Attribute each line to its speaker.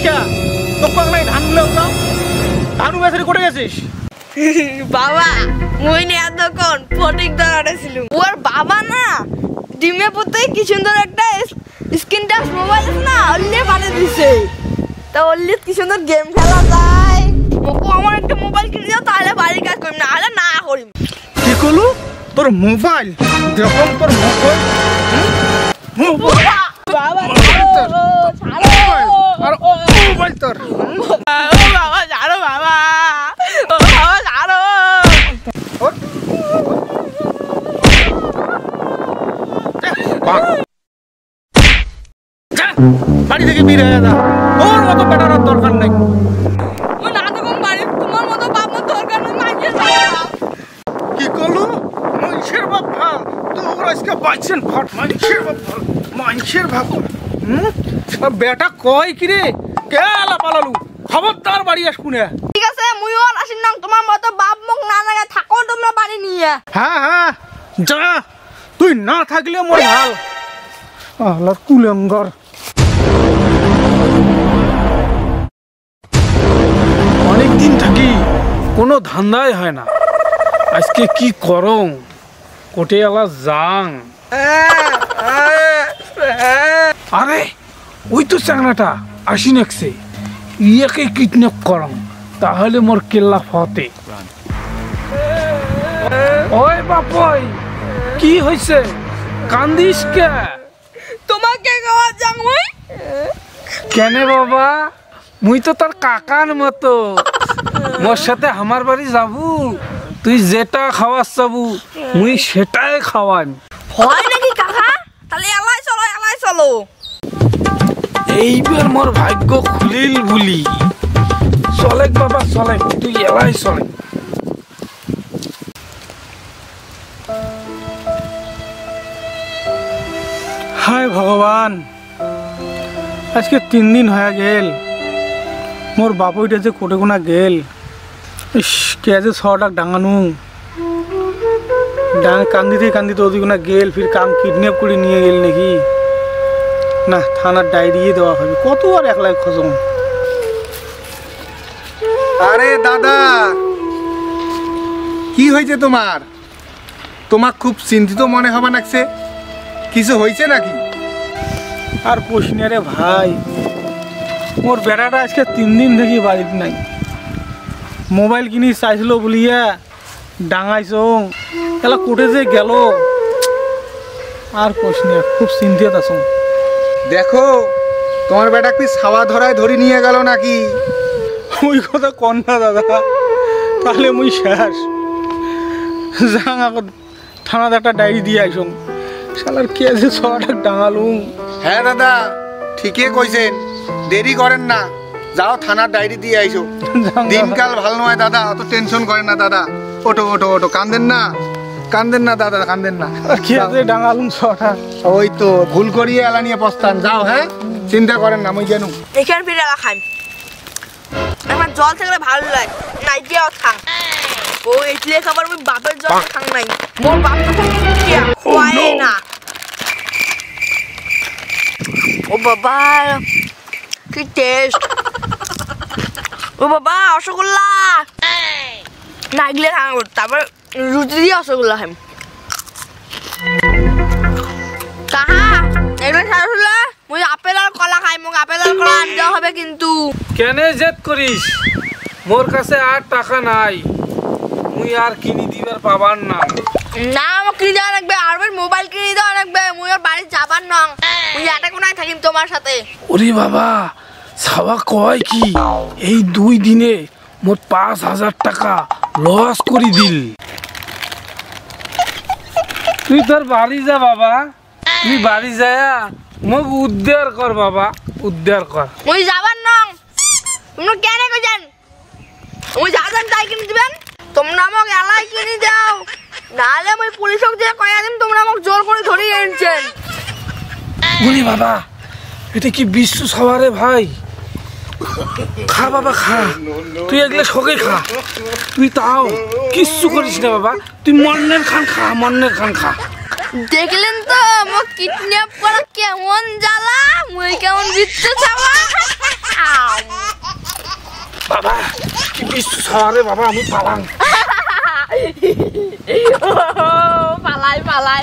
Speaker 1: কে তোকে নাই ধান গুলো ধান বেচারি করে গেছিস
Speaker 2: বাবা মুই নে এতক্ষণ ফটিক দাঁড়াতে ছিল ওর বাবা না ডিমে পুঁতে কি সুন্দর একটা স্ক্রিন টাচ মোবাইল আছে না ওলে বানিয়ে দিছে তো ওলে কি সুন্দর গেম খেলা যায় মোকো আমার একটা মোবাইল কিনে দাও তাহলে বাড়ির কাজ করি না হলে না করি
Speaker 1: কি করলু তোর মোবাইল দেখো তোর মোবাইল
Speaker 2: বাবা
Speaker 1: আর মোবাইল তোর
Speaker 2: বাবা ছাড়ো বাবা ও বাবা ছাড়ো
Speaker 1: বাড়ি থেকে বের হয়ে যা তোর মতো বেটার দরকার নাই
Speaker 2: ও না তো কোন বাড়ি তোমার মতো বাপ মত দরকার নেই মাইকে
Speaker 1: কি করলু মানুষের বাপ ভাল তোর আজকে বাইছেন ফাট মানুষের বাপ ভাল মানুষের বাপ বেটা কয় কি রে কেলা পালালু খবরদার বাড়ি আসকুনে
Speaker 2: ঠিক আছে মুইও আসিন না তোমার মতো বাপ মুখ না লাগে থাকো তোমরা বাড়ি নিয়ে
Speaker 1: হ্যাঁ হ্যাঁ যা তুই না থাকলে মোর ভাল আল্লাহ কুলঙ্গর অনেকদিন থাকি কোনো ধান্দাই হয় না আজকে কি করং কোটে আলা যাং আরে ওই তো চাংনাটা আসি নাকছে ইয়াকে কিডন্যাপ করং তাহলে মোর কেল্লা ফতে ওই বাপই কি হইছে কান্দিস কে
Speaker 2: তোমাকে গাওয়া যাং মুই
Speaker 1: কেনে বাবা মুই তো তোর কাকার মতো মোর সাথে আমার বাড়ি যাবু তুই যেটা খাওয়াস যাবু মুই সেটাই খাওয়ান
Speaker 2: হয় নাকি কাকা তাহলে এলাই চলো
Speaker 1: এইবার মোর ভাগ্য খুলিল বুলি চলেক বাবা চলেক তুই এলাই চলেক হায় ভগবান আজকে 3 দিন হয়ে গেল মোর বাপইটা যে কোটে কোনা গেল ইস কে যে 6 টাক ডাঙানু কান্দিতে কান্দিতে ওদিক না গেল ফির কাম কিডন্যাপ করে নিয়ে গেল নাকি না থানার ডায়েরি দেওয়া হবে কত আর 1 লাখ খজম
Speaker 3: আরে দাদা কি হয়েছে তোমার তোমার খুব চিন্তিত মনে হবে নাকছে কিছু হয়েছে নাকি
Speaker 1: আর কোশনে রে ভাই মোর বেড়াটা আজকে 3 দিন থেকে বাড়িতে নাই মোবাইল কিনি চাইছিল বলিয়া ডাঙাইছং এলা কোটে যে গেল আর কোশনে খুব চিন্তিত আছো
Speaker 3: দেখো তোমার বেটা কি ছাওয়া ধরায় ধরে নিয়ে গেল নাকি
Speaker 1: ওই কথা কন না দাদা তাহলে মুই শেষ যাং আগত থানাত একটা ডায়েরি দিয়ে আইসং শালার কে যে 6 টাক ডাঙালুম
Speaker 3: হ্যাঁ দাদা ঠিকই কইছেন দেরি করেন না যাও থানার ডায়েরি দিয়ে আইসো দিনকাল ভালো নয় দাদা অত টেনশন করেন না দাদা ওটো ওটো ওটো কান্দেন না দাদা কান্দেন না
Speaker 1: কে যে ডাঙালুম 6 টাক
Speaker 3: ওই তো ভুল করিয়ে এলা নিয়ে পস্তান যাও হ্যাঁ চিন্তা করেন না মুই জানু
Speaker 2: এখান ফিরে খাই আমার জল থাকলে ভালো লাগে নাই দিও থাক ও ইডলি খাবার মুই বাপের জল খাং নাই মোর বাপ তো খাই না ও বাবা কি টেস্ট ও বাবা রসগোল্লা নাইগলে খাবো তারপর রুটি দিয়ে রসগোল্লা খাই কাহা এগুলো রসগোল্লা মুই আপেল আর কলা খাই মোক আপেল আর কলা আনতে হবে কিন্তু
Speaker 1: কেনে জেদ করিস মোর কাছে আর টাকা নাই মুই আর কিনি দিবার পাবার না
Speaker 2: না মোক কিনে দেওয়া লাগবে আর মোবাইল কিনে দেওয়া লাগবে মুই আর বাড়ি যাবার নং মুই এটা কোনায় থাকিম তোমার সাথে
Speaker 1: ওরে বাবা ছাওয়া কয় কি এই 2 দিনে মোট 5,000 টাকা লস করে দিল তুই তোর বাড়ি যা বাবা তুই বাড়ি যায়া মোক উদ্ধার কর বাবা উদ্ধার কর
Speaker 2: মুই যাবার নং তোমরা কেন কইছেন মুই যাবেন তাই কিনে দিবেন তোমরা আমাকে এলাই কিনে দাও নালে মুই পুলিশক দিয়ে কইয়া দিম তোমরা আমাকে জোর করে ধরে এনেছেন
Speaker 1: ওরে বাবা এটা কি বিশ্ব সবারে ভাই খা বাবা খা তুই এগুলো সবাই খা তুই তাও কিচ্ছু করিস না বাবা তুই মন্নের খান খা
Speaker 2: দেখলেন তো মোক কিডন্যাপ করা কেমন জ্বালা মুই কেমন বিচ্ছু চাওয়া
Speaker 1: বাবা কি বিশু ছাড়ে বাবা আমি পালাম
Speaker 2: পালাই পালাই